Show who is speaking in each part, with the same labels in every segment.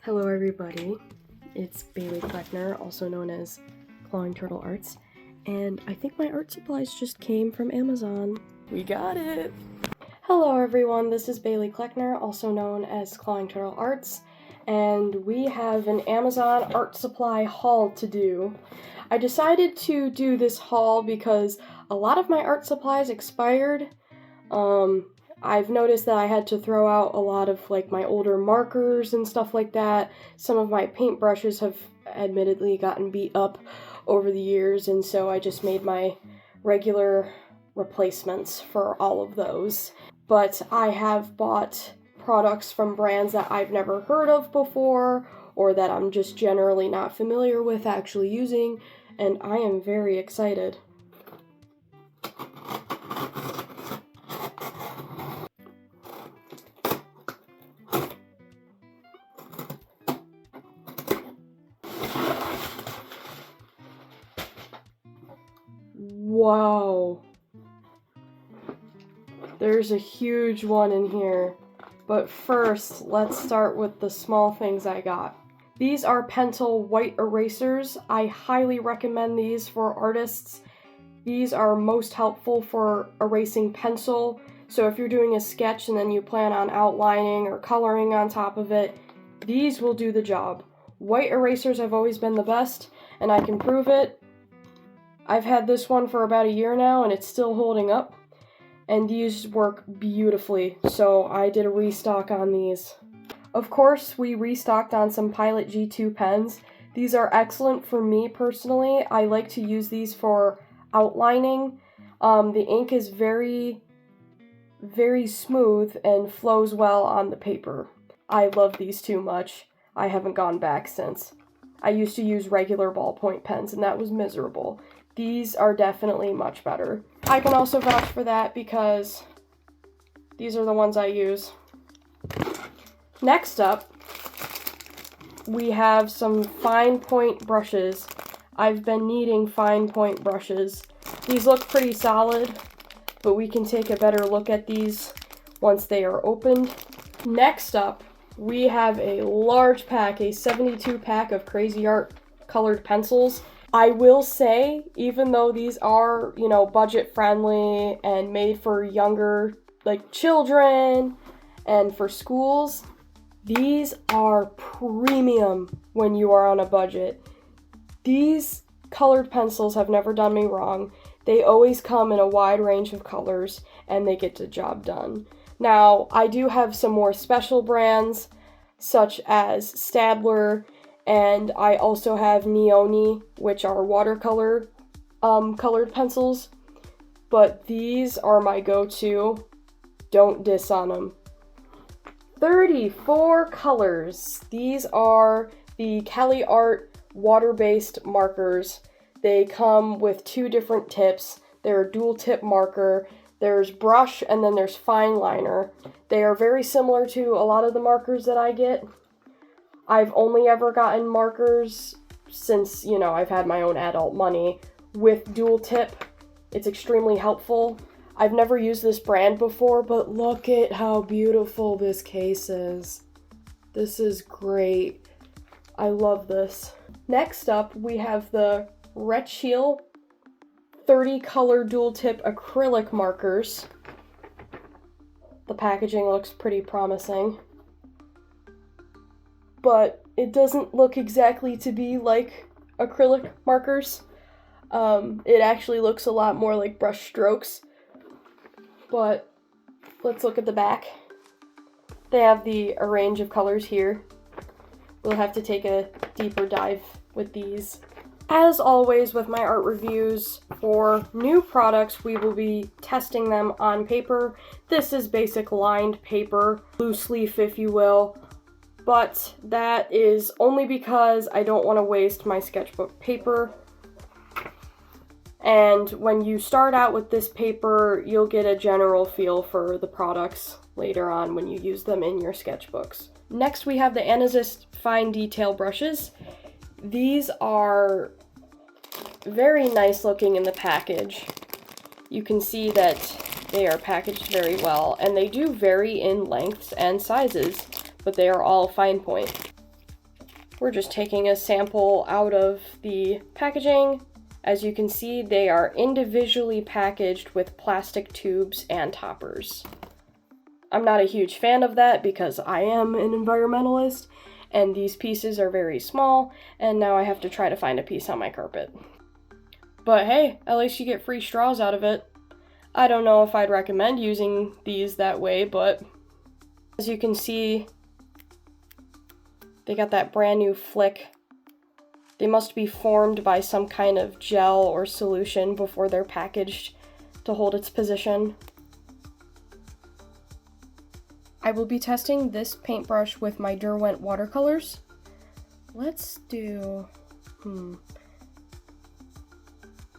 Speaker 1: Hello everybody, it's Bailey Kleckner, also known as ClawingTurtleArts, and I think my art supplies just came from Amazon. We got it! Hello everyone, this is Bailey Kleckner, also known as ClawingTurtleArts, and we have an Amazon art supply haul to do. I decided to do this haul because a lot of my art supplies expired. I've noticed that I had to throw out a lot of like my older markers and stuff like that. Some of my paintbrushes have admittedly gotten beat up over the years, and so I just made my regular replacements for all of those. But I have bought products from brands that I've never heard of before, or that I'm just generally not familiar with actually using, and I am very excited. Wow, there's a huge one in here, but first let's start with the small things I got. These are Pentel white erasers. I highly recommend these for artists. These are most helpful for erasing pencil, so if you're doing a sketch and then you plan on outlining or coloring on top of it, these will do the job. White erasers have always been the best, and I can prove it. I've had this one for about a year now and it's still holding up, and these work beautifully, so I did a restock on these. Of course, we restocked on some Pilot G2 pens. These are excellent for me personally. I like to use these for outlining. The ink is very, very smooth and flows well on the paper. I love these too much. I haven't gone back since. I used to use regular ballpoint pens and that was miserable. These are definitely much better. I can also vouch for that because these are the ones I use. Next up, we have some fine point brushes. I've been needing fine point brushes. These look pretty solid, but we can take a better look at these once they are opened. Next up, we have a large pack, a 72 pack of CraZart colored pencils. I will say, even though these are, budget friendly and made for younger, like children and for schools, these are premium when you are on a budget. These colored pencils have never done me wrong. They always come in a wide range of colors and they get the job done. Now, I do have some more special brands such as Staedtler, and I also have Neoni, which are watercolor colored pencils, but these are my go-to. Don't diss on them. 34 colors. These are the CallieArt water-based markers. They come with two different tips. They're a dual tip marker. There's brush and then there's fine liner. They are very similar to a lot of the markers that I get. I've only ever gotten markers since, I've had my own adult money with dual tip. It's extremely helpful. I've never used this brand before, but look at how beautiful this case is. This is great. I love this. Next up, we have the Recheel 30 color dual tip acrylic markers. The packaging looks pretty promising, but it doesn't look exactly to be like acrylic markers. It actually looks a lot more like brush strokes. But let's look at the back. They have the range of colors here. We'll have to take a deeper dive with these. As always with my art reviews, for new products, we will be testing them on paper. This is basic lined paper, loose leaf if you will, but that is only because I don't want to waste my sketchbook paper. And when you start out with this paper, you'll get a general feel for the products later on when you use them in your sketchbooks. Next, we have the Anazist fine detail brushes. These are very nice looking in the package. You can see that they are packaged very well, and they do vary in lengths and sizes, but they are all fine point. We're just taking a sample out of the packaging. As you can see, they are individually packaged with plastic tubes and toppers. I'm not a huge fan of that because I am an environmentalist, and these pieces are very small, and now I have to try to find a piece on my carpet. But hey, at least you get free straws out of it. I don't know if I'd recommend using these that way, but as you can see, they got that brand new flick. They must be formed by some kind of gel or solution before they're packaged to hold its position. I will be testing this paintbrush with my Derwent watercolors. Let's do,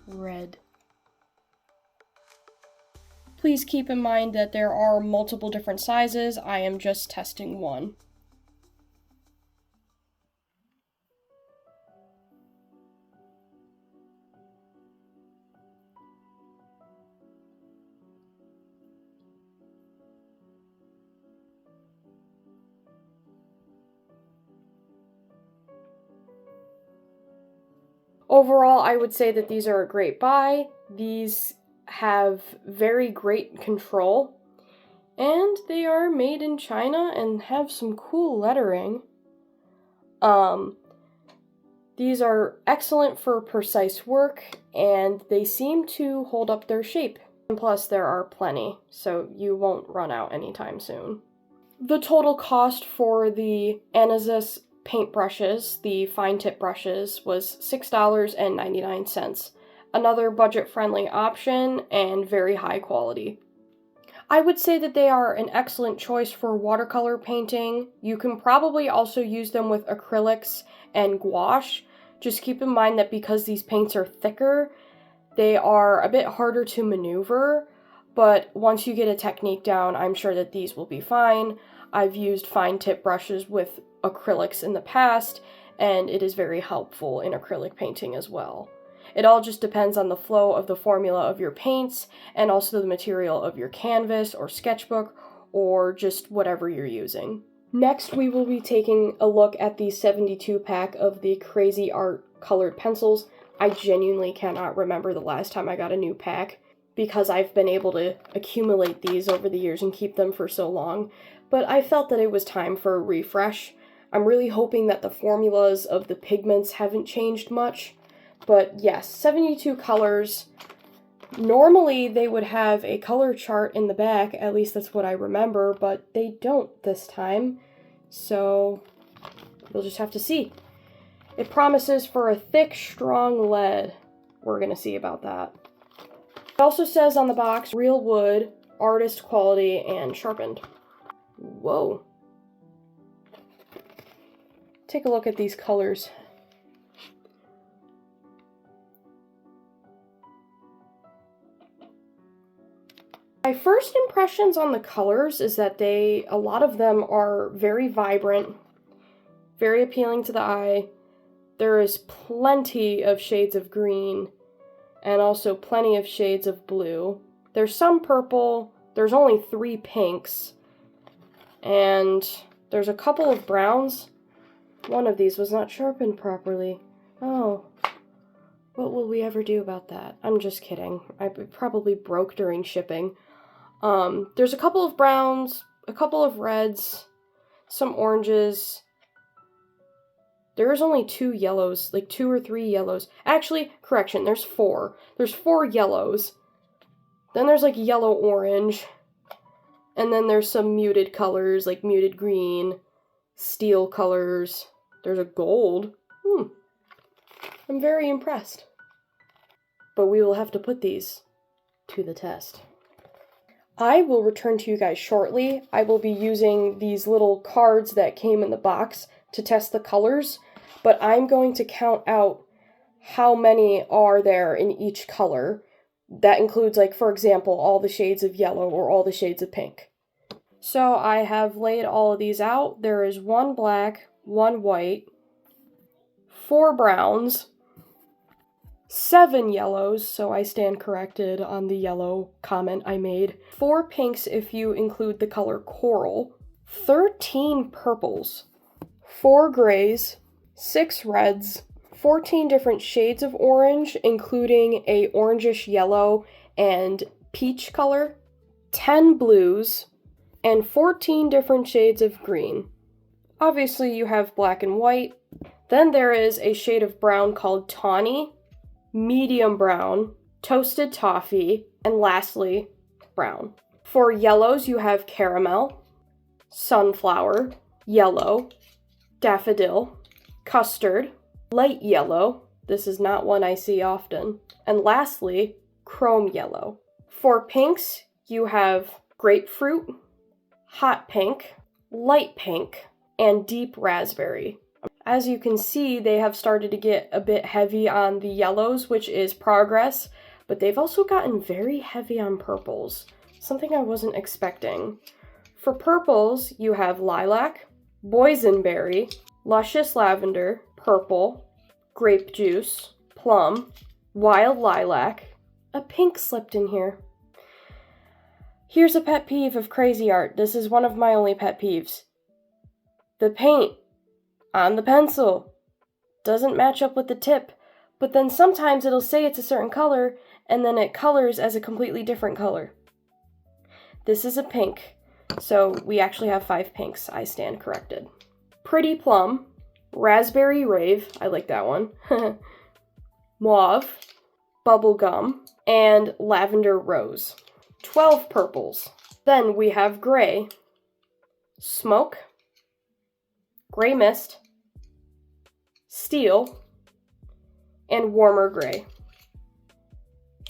Speaker 1: red. Please keep in mind that there are multiple different sizes. I am just testing one. Overall, I would say that these are a great buy. These have very great control, and they are made in China and have some cool lettering. These are excellent for precise work, and they seem to hold up their shape. And plus, there are plenty, so you won't run out anytime soon. The total cost for the Anasis paintbrushes, the fine tip brushes, was $6.99. Another budget-friendly option and very high quality. I would say that they are an excellent choice for watercolor painting. You can probably also use them with acrylics and gouache. Just keep in mind that because these paints are thicker, they are a bit harder to maneuver, but once you get a technique down, I'm sure that these will be fine. I've used fine tip brushes with acrylics in the past, and it is very helpful in acrylic painting as well. It all just depends on the flow of the formula of your paints and also the material of your canvas or sketchbook or just whatever you're using. Next, we will be taking a look at the 72 pack of the CraZart colored pencils. I genuinely cannot remember the last time I got a new pack because I've been able to accumulate these over the years and keep them for so long, but I felt that it was time for a refresh. I'm really hoping that the formulas of the pigments haven't changed much. But yes, 72 colors. Normally they would have a color chart in the back, at least that's what I remember, but they don't this time. So we'll just have to see. It promises for a thick, strong lead. We're gonna see about that. It also says on the box, real wood, artist quality, and sharpened. Whoa. Take a look at these colors. My first impressions on the colors is that a lot of them are very vibrant, very appealing to the eye. There is plenty of shades of green and also plenty of shades of blue. There's some purple, there's only 3 pinks, and there's a couple of browns. One of these was not sharpened properly. Oh, what will we ever do about that? I'm just kidding. I probably broke during shipping. There's a couple of browns, a couple of reds, some oranges. There's only 2 yellows, like 2 or 3 yellows. Actually, correction, there's 4. There's 4 yellows. Then there's like yellow-orange. And then there's some muted colors, like muted green, steel colors. There's a gold. I'm very impressed. But we will have to put these to the test. I will return to you guys shortly. I will be using these little cards that came in the box to test the colors, but I'm going to count out how many are there in each color. That includes, like, for example, all the shades of yellow or all the shades of pink. So I have laid all of these out. There is 1 black, 1 white, 4 browns, 7 yellows, so I stand corrected on the yellow comment I made, 4 pinks if you include the color coral, 13 purples, 4 grays, 6 reds, 14 different shades of orange, including a orangish yellow and peach color, 10 blues, and 14 different shades of green. Obviously you have black and white. Then there is a shade of brown called tawny, medium brown, toasted toffee, and lastly, brown. For yellows, you have caramel, sunflower, yellow, daffodil, custard, light yellow, this is not one I see often, and lastly, chrome yellow. For pinks, you have grapefruit, hot pink, light pink, and deep raspberry. As you can see, they have started to get a bit heavy on the yellows, which is progress, but they've also gotten very heavy on purples, something I wasn't expecting. For purples, you have lilac, boysenberry, luscious lavender, purple, grape juice, plum, wild lilac. A pink slipped in here. Here's a pet peeve of CraZart. This is one of my only pet peeves. The paint on the pencil doesn't match up with the tip, but then sometimes it'll say it's a certain color, and then it colors as a completely different color. This is a pink, so we actually have 5 pinks. I stand corrected. Pretty plum, raspberry rave, I like that one, mauve, bubblegum, and lavender rose. 12 purples. Then we have gray, smoke, gray mist, steel, and warmer gray.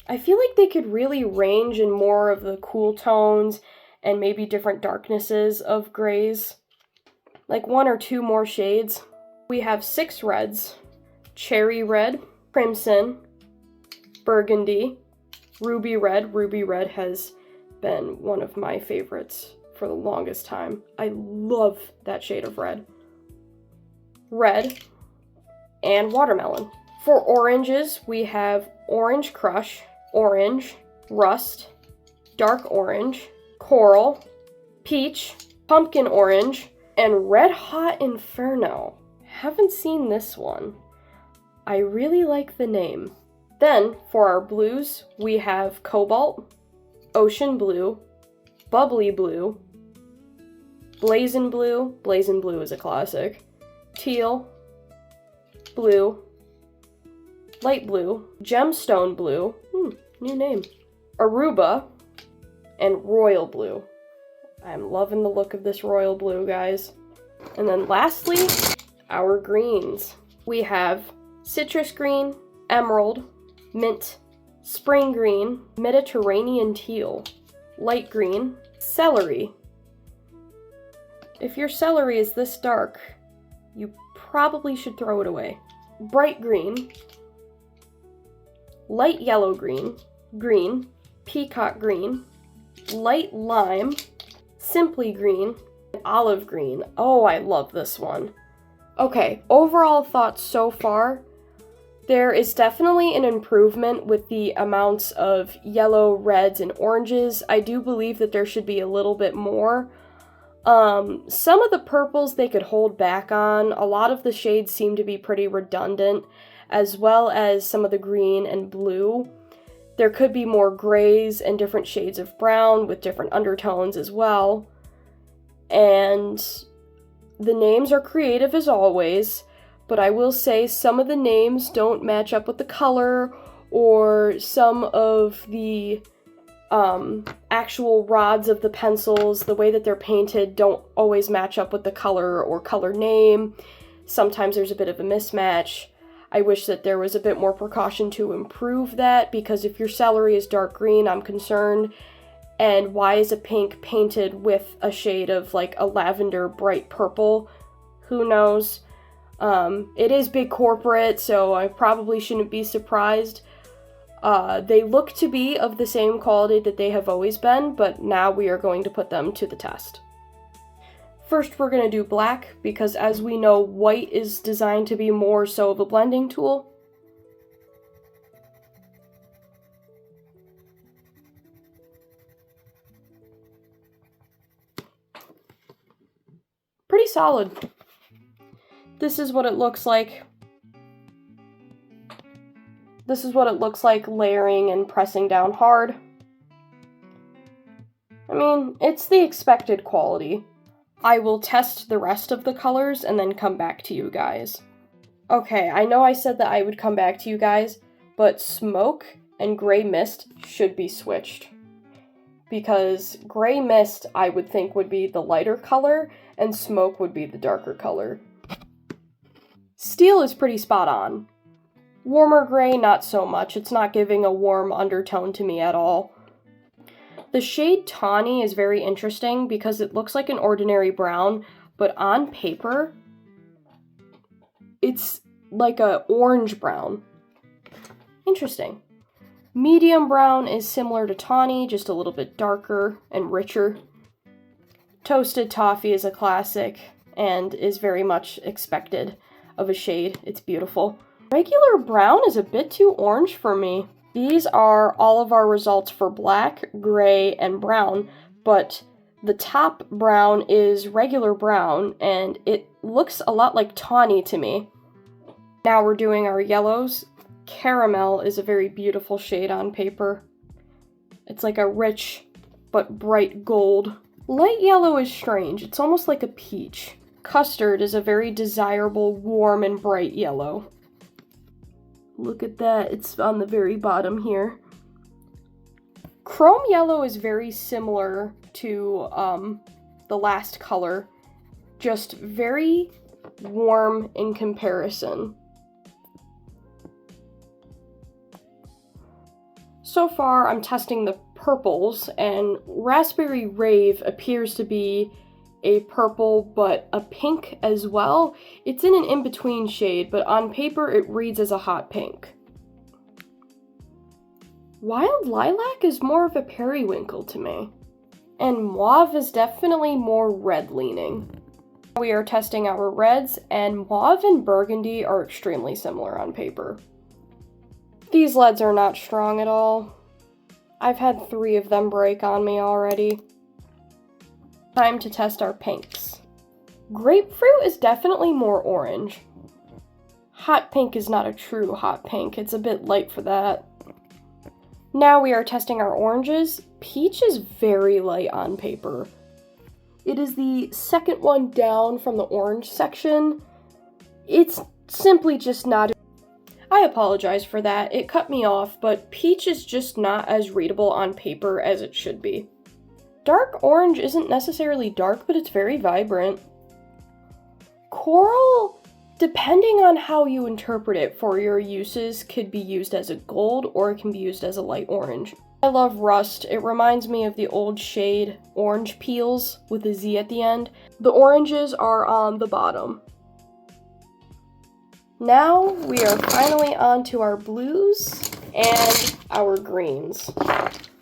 Speaker 1: I feel like they could really range in more of the cool tones and maybe different darknesses of grays. Like 1 or 2 more shades. We have 6 reds, cherry red, crimson, burgundy, ruby red. Ruby red has been one of my favorites for the longest time. I love that shade of red. Red, and watermelon. For oranges, we have orange crush, orange, rust, dark orange, coral, peach, pumpkin orange, and red hot inferno. Haven't seen this one. I really like the name. Then, for our blues, we have cobalt, ocean blue, bubbly blue, blazing blue is a classic, teal, blue, light blue, gemstone blue, new name, Aruba, and royal blue. I'm loving the look of this royal blue, guys. And then lastly, our greens. We have citrus green, emerald, mint, spring green, Mediterranean teal, light green, celery. If your celery is this dark, you probably should throw it away. Bright green, light yellow green, green, peacock green, light lime, simply green, and olive green. Oh, I love this one. Okay, overall thoughts so far. There is definitely an improvement with the amounts of yellow, reds, and oranges. I do believe that there should be a little bit more. Some of the purples they could hold back on. A lot of the shades seem to be pretty redundant, as well as some of the green and blue. There could be more grays and different shades of brown with different undertones as well. And the names are creative as always, but I will say some of the names don't match up with the color, or some of the actual rods of the pencils, the way that they're painted, don't always match up with the color or color name. Sometimes there's a bit of a mismatch. I wish that there was a bit more precaution to improve that, because if your celery is dark green, I'm concerned. And why is a pink painted with a shade of like a lavender bright purple? Who knows? It is big corporate, so I probably shouldn't be surprised. They look to be of the same quality that they have always been, but now we are going to put them to the test. First, we're going to do black, because as we know, white is designed to be more so of a blending tool. Pretty solid. This is what it looks like. This is what it looks like layering and pressing down hard. I mean, it's the expected quality. I will test the rest of the colors and then come back to you guys. Okay, I know I said that I would come back to you guys, but Smoke and Gray Mist should be switched. Because Gray Mist, I would think, would be the lighter color, and Smoke would be the darker color. Steel is pretty spot on. Warmer gray, not so much. It's not giving a warm undertone to me at all. The shade Tawny is very interesting because it looks like an ordinary brown, but on paper, it's like a orange brown. Interesting. Medium brown is similar to Tawny, just a little bit darker and richer. Toasted Toffee is a classic and is very much expected of a shade. It's beautiful. Regular brown is a bit too orange for me. These are all of our results for black, gray, and brown, but the top brown is regular brown, and it looks a lot like tawny to me. Now we're doing our yellows. Caramel is a very beautiful shade on paper. It's like a rich but bright gold. Light yellow is strange. It's almost like a peach. Custard is a very desirable, warm, and bright yellow. Look at that, it's on the very bottom here. Chrome yellow is very similar to the last color, just very warm in comparison. So far, I'm testing the purples, and Raspberry Rave appears to be a purple, but a pink as well. It's in an in-between shade, but on paper it reads as a hot pink. Wild Lilac is more of a periwinkle to me. And Mauve is definitely more red-leaning. We are testing our reds, and Mauve and Burgundy are extremely similar on paper. These leads are not strong at all. I've had 3 of them break on me already. Time to test our pinks. Grapefruit is definitely more orange. Hot pink is not a true hot pink. It's a bit light for that. Now we are testing our oranges. Peach is very light on paper. It is the second one down from the orange section. It's simply just not. I apologize for that. It cut me off, but peach is just not as readable on paper as it should be. Dark orange isn't necessarily dark, but it's very vibrant. Coral, depending on how you interpret it for your uses, could be used as a gold or it can be used as a light orange. I love Rust. It reminds me of the old shade Orange Peels with a Z at the end. The oranges are on the bottom. Now we are finally on to our blues and our greens.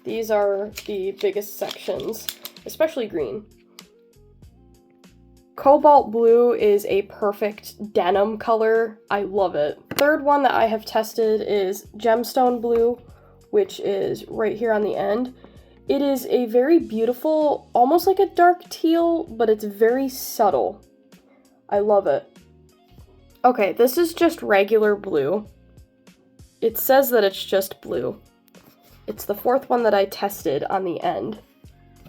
Speaker 1: These are the biggest sections, especially green. Cobalt blue is a perfect denim color. I love it. Third one that I have tested is gemstone blue, which is right here on the end. It is a very beautiful, almost like a dark teal, but it's very subtle. I love it. Okay, this is just regular blue. It says that it's just blue. It's the 4th one that I tested on the end,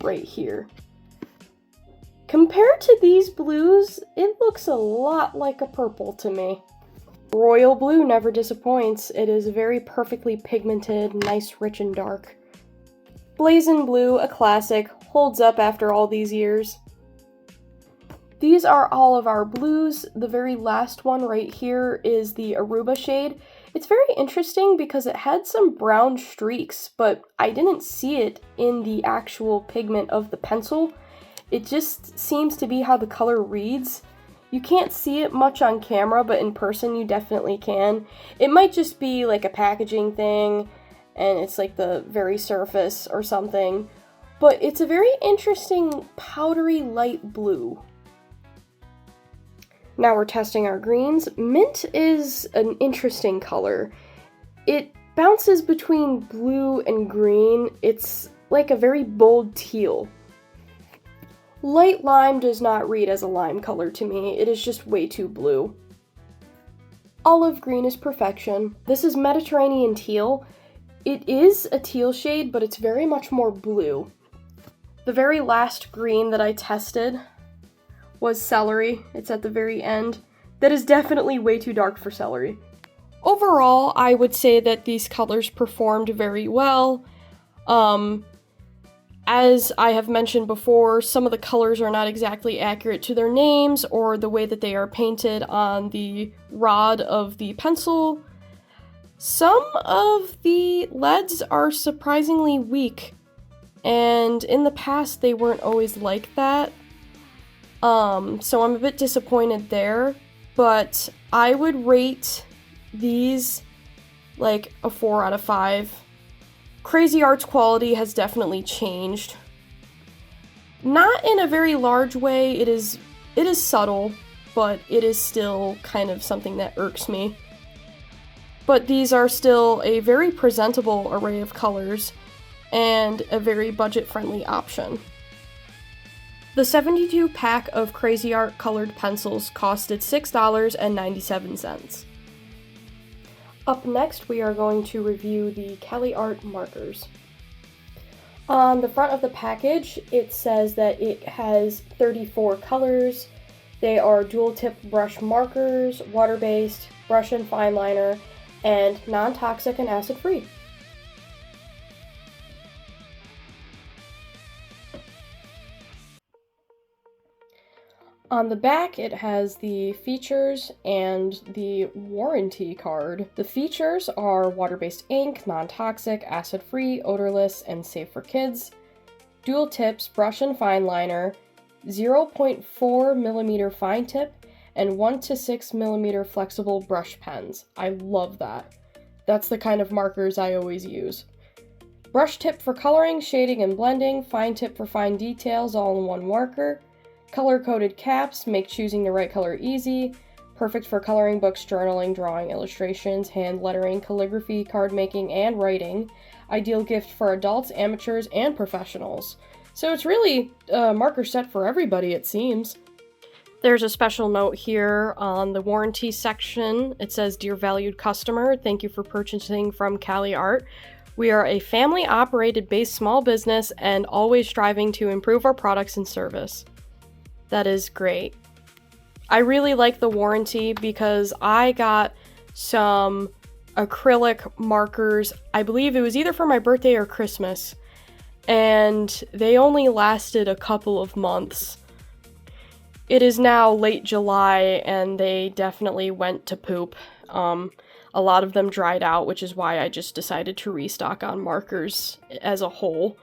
Speaker 1: right here. Compared to these blues, it looks a lot like a purple to me. Royal blue never disappoints. It is very perfectly pigmented, nice, rich, and dark. Blazing blue, a classic, holds up after all these years. These are all of our blues. The very last one right here is the Aruba shade. It's very interesting because it had some brown streaks, but I didn't see it in the actual pigment of the pencil. It just seems to be how the color reads. You can't see it much on camera, but in person you definitely can. It might just be like a packaging thing, and it's like the very surface or something. But it's a very interesting powdery light blue. Now we're testing our greens. Mint is an interesting color. It bounces between blue and green. It's like a very bold teal. Light lime does not read as a lime color to me. It is just way too blue. Olive green is perfection. This is Mediterranean teal. It is a teal shade, but it's very much more blue. The very last green that I tested was celery. It's at the very end. That is definitely way too dark for celery. Overall, I would say that these colors performed very well. As I have mentioned before, some of the colors are not exactly accurate to their names or the way that they are painted on the rod of the pencil. Some of the leads are surprisingly weak, and in the past they weren't always like that. So I'm a bit disappointed there, but I would rate these like a 4 out of 5. CraZart's quality has definitely changed. Not in a very large way, it is subtle, but it is still kind of something that irks me. But these are still a very presentable array of colors and a very budget-friendly option. The 72 pack of CraZart colored pencils costed $6.97. Up next, we are going to review the CallieArt Markers. On the front of the package, it says that it has 34 colors. They are dual-tip brush markers, water-based, brush and fine liner, and non-toxic and acid-free. On the back, it has the features and the warranty card. The features are water-based ink, non-toxic, acid-free, odorless, and safe for kids. Dual tips, brush and fine liner, 0.4mm fine tip, and 1 to 6mm flexible brush pens. I love that. That's the kind of markers I always use. Brush tip for coloring, shading, and blending, fine tip for fine details, all in one marker. Color-coded caps make choosing the right color easy. Perfect for coloring books, journaling, drawing, illustrations, hand lettering, calligraphy, card making, and writing. Ideal gift for adults, amateurs, and professionals. So it's really a marker set for everybody, it seems. There's a special note here on the warranty section. It says, "Dear valued customer, thank you for purchasing from CallieArt. We are a family-operated based small business and always striving to improve our products and service." That is great. I really like the warranty because I got some acrylic markers. I believe it was either for my birthday or Christmas, and they only lasted a couple of months. It is now late July, and they definitely went to poop. A lot of them dried out, which is why I just decided to restock on markers as a whole.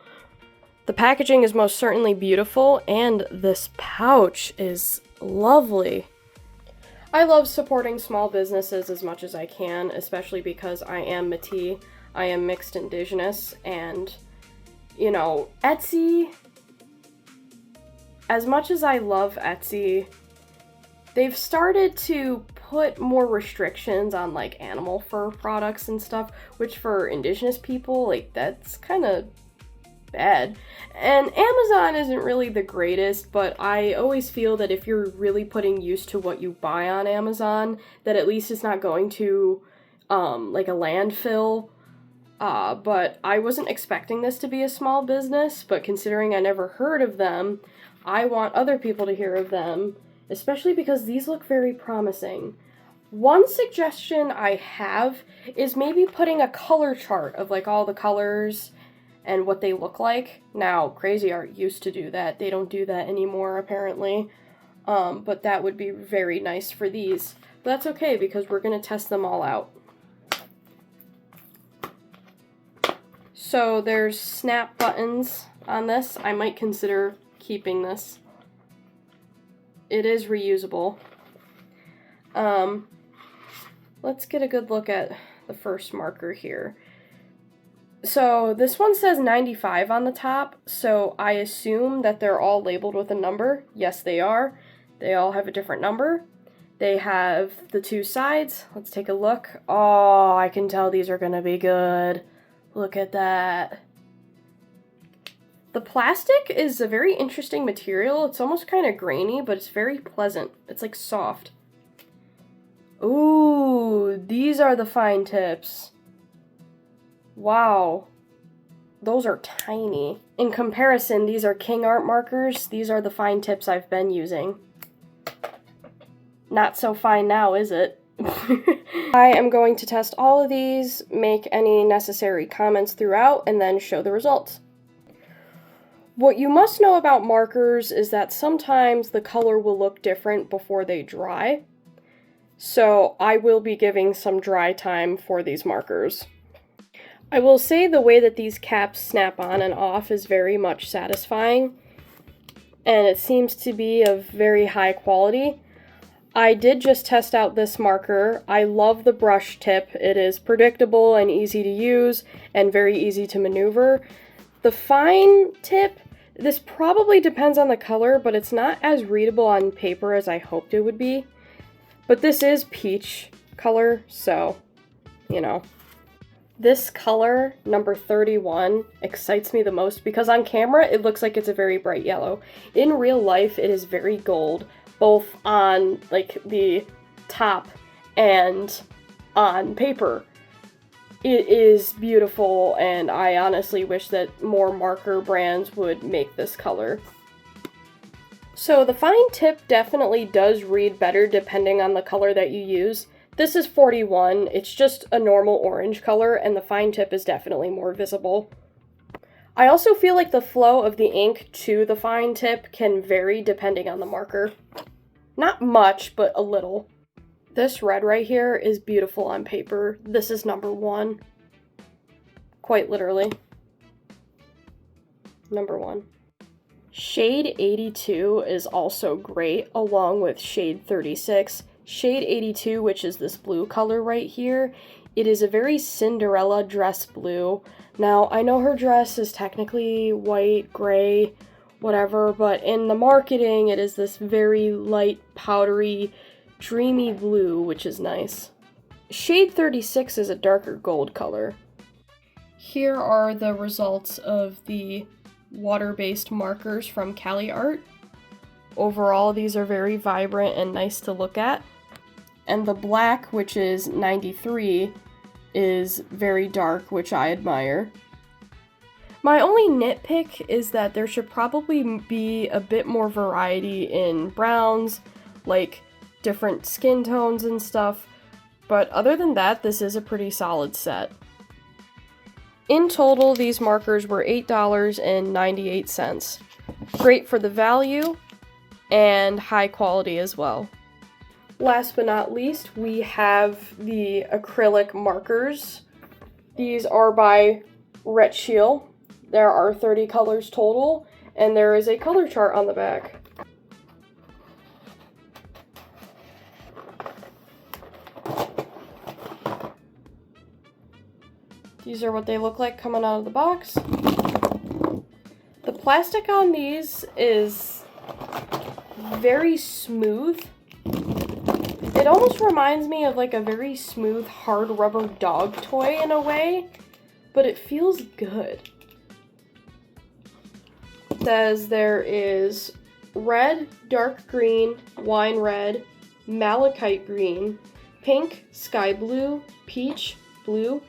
Speaker 1: The packaging is most certainly beautiful, and this pouch is lovely. I love supporting small businesses as much as I can, especially because I am Métis, I am mixed indigenous, and, you know, Etsy, as much as I love Etsy, they've started to put more restrictions on, like, animal fur products and stuff, which for indigenous people, like, that's kind of bad. And Amazon isn't really the greatest, but I always feel that if you're really putting use to what you buy on Amazon, that at least it's not going to, like a landfill. But I wasn't expecting this to be a small business, but considering I never heard of them, I want other people to hear of them, especially because these look very promising. One suggestion I have is maybe putting a color chart of like all the colors and what they look like. Now, CraZart used to do that. They don't do that anymore, apparently. But that would be very nice for these. But that's okay, because we're going to test them all out. So there's snap buttons on this. I might consider keeping this. It is reusable. Let's get a good look at the first marker here. So this one says 95 on the top, so I assume that they're all labeled with a number. Yes, they are. They all have a different number. They have the two sides. Let's take a look. Oh, I can tell these are going to be good. Look at that. The plastic is a very interesting material. It's almost kind of grainy, but it's very pleasant. It's like soft. Ooh, these are the fine tips. Wow. Those are tiny. In comparison, these are CallieArt markers. These are the fine tips I've been using. Not so fine now, is it? I am going to test all of these, make any necessary comments throughout, and then show the results. What you must know about markers is that sometimes the color will look different before they dry. So I will be giving some dry time for these markers. I will say the way that these caps snap on and off is very much satisfying, and it seems to be of very high quality. I did just test out this marker. I love the brush tip. It is predictable and easy to use and very easy to maneuver. The fine tip, this probably depends on the color, but it's not as readable on paper as I hoped it would be. But this is peach color, so, you know. This color, number 31, excites me the most because on camera it looks like it's a very bright yellow. In real life it is very gold, both on like the top and on paper. It is beautiful, and I honestly wish that more marker brands would make this color. So the fine tip definitely does read better depending on the color that you use. This is 41, it's just a normal orange color, and the fine tip is definitely more visible. I also feel like the flow of the ink to the fine tip can vary depending on the marker. Not much, but a little. This red right here is beautiful on paper. This is number 1. Quite literally. Number 1. Shade 82 is also great, along with shade 36. Shade 82, which is this blue color right here, it is a very Cinderella dress blue. Now, I know her dress is technically white, gray, whatever, but in the marketing, it is this very light, powdery, dreamy blue, which is nice. Shade 36 is a darker gold color. Here are the results of the water-based markers from CallieArt. Overall, these are very vibrant and nice to look at. And the black, which is 93, is very dark, which I admire. My only nitpick is that there should probably be a bit more variety in browns, like different skin tones and stuff, but other than that, this is a pretty solid set. In total, these markers were $8.98. Great for the value and high quality as well. Last but not least, we have the acrylic markers. These are by Recheel. There are 30 colors total, and there is a color chart on the back. These are what they look like coming out of the box. The plastic on these is very smooth. It almost reminds me of like a very smooth, hard rubber dog toy in a way, but it feels good. It says there is red, dark green, wine red, malachite green, pink, sky blue, peach, blue.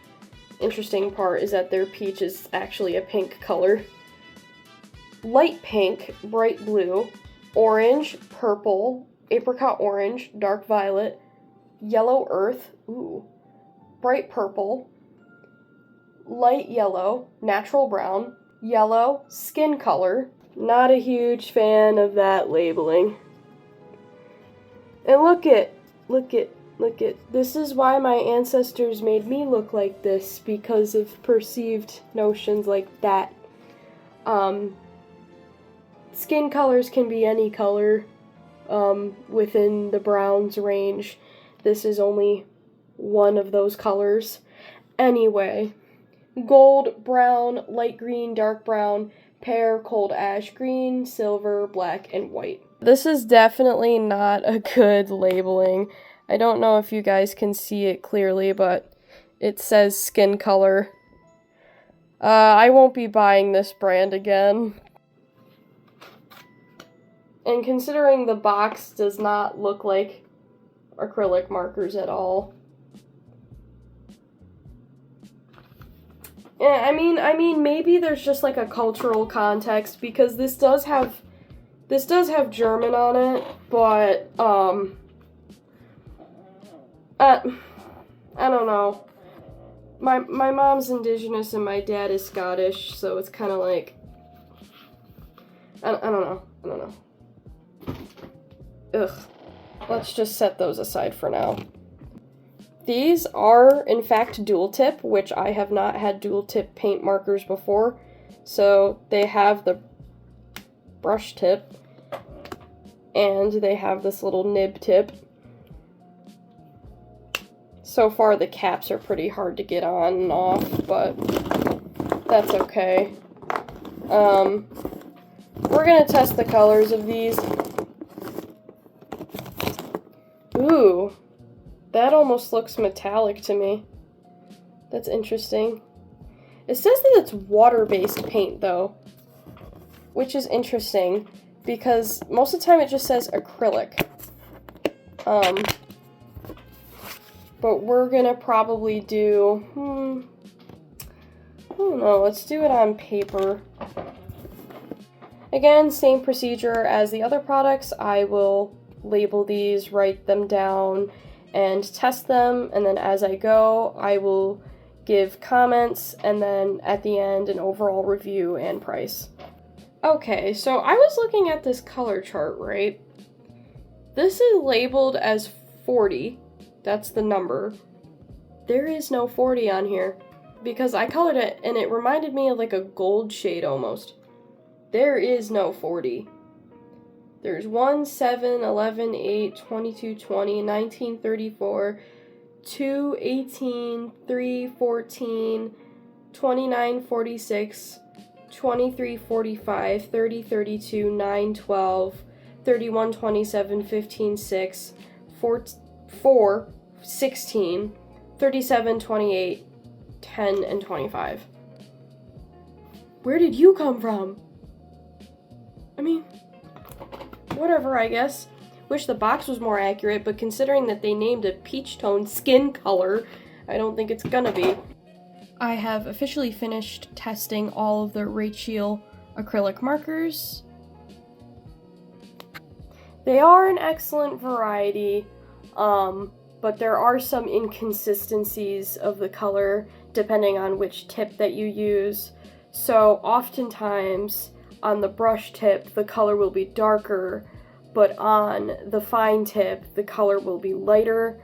Speaker 1: Interesting part is that their peach is actually a pink color. Light pink, bright blue, orange, purple, apricot orange, dark violet, yellow earth, ooh, bright purple, light yellow, natural brown, yellow, skin color. Not a huge fan of that labeling. And look at, this is why my ancestors made me look like this, because of perceived notions like that. Skin colors can be any color within the browns range. This is only one of those colors. Anyway, gold, brown, light green, dark brown, pear, cold ash green, silver, black, and white. This is definitely not a good labeling. I don't know if you guys can see it clearly, but it says skin color. I won't be buying this brand again. And considering the box does not look like acrylic markers at all. Yeah, I mean, maybe there's just like a cultural context because this does have German on it, but I don't know. My mom's indigenous and my dad is Scottish, so it's kind of like I don't know. Ugh. Let's just set those aside for now. These are, in fact, dual tip, which I have not had dual tip paint markers before. So they have the brush tip, and they have this little nib tip. So far, the caps are pretty hard to get on and off, but that's okay. We're gonna test the colors of these. Ooh. That almost looks metallic to me. That's interesting. It says that it's water-based paint, though, which is interesting, because most of the time it just says acrylic. But we're gonna probably do, I don't know, let's do it on paper. Again, same procedure as the other products. I will label these, write them down, and test them, and then as I go, I will give comments, and then at the end, an overall review and price. Okay, so I was looking at this color chart, right? This is labeled as 40. That's the number. There is no 40 on here, because I colored it, and it reminded me of like a gold shade almost. There is no 40. There's 1, 7, 11, 8, 22, 20, 19, 34, 2, 18, 3, 14, 29, 46, 23, 45, 30, 32, 9, 12, 31, 27, 15, 6, 4, 16, 37, 28, 10, and 25. Where did you come from? I mean, whatever, I guess. Wish the box was more accurate, but considering that they named a peach tone skin color, I don't think it's gonna be. I have officially finished testing all of the Recheel acrylic markers. They are an excellent variety, but there are some inconsistencies of the color depending on which tip that you use. So oftentimes on the brush tip, the color will be darker, but on the fine tip, the color will be lighter.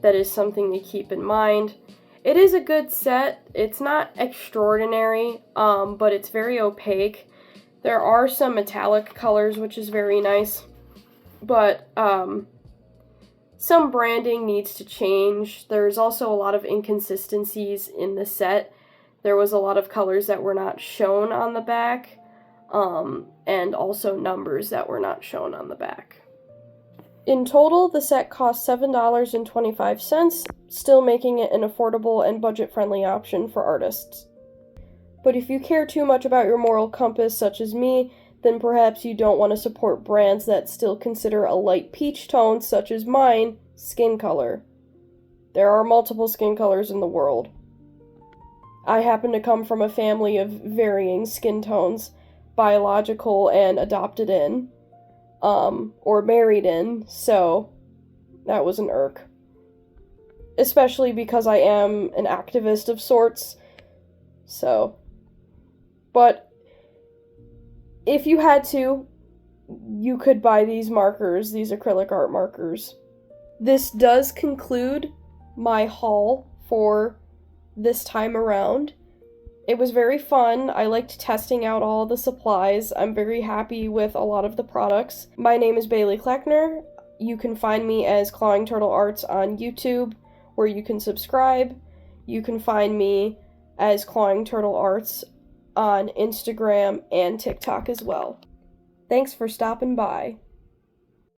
Speaker 1: That is something to keep in mind. It is a good set. It's not extraordinary, but it's very opaque. There are some metallic colors, which is very nice, but some branding needs to change. There's also a lot of inconsistencies in the set. There was a lot of colors that were not shown on the back, and also numbers that were not shown on the back. In total, the set cost $7.25, still making it an affordable and budget-friendly option for artists. But if you care too much about your moral compass, such as me, then perhaps you don't want to support brands that still consider a light peach tone, such as mine, skin color. There are multiple skin colors in the world. I happen to come from a family of varying skin tones, biological and adopted in, or married in, so that was an irk. Especially because I am an activist of sorts, so. But if you had to, you could buy these markers, these acrylic art markers. This does conclude my haul for this time around. It was very fun. I liked testing out all the supplies. I'm very happy with a lot of the products. My name is Bailey Kleckner. You can find me as ClawingTurtleArts on YouTube, where you can subscribe. You can find me as ClawingTurtleArts on Instagram and TikTok as well. Thanks for stopping by.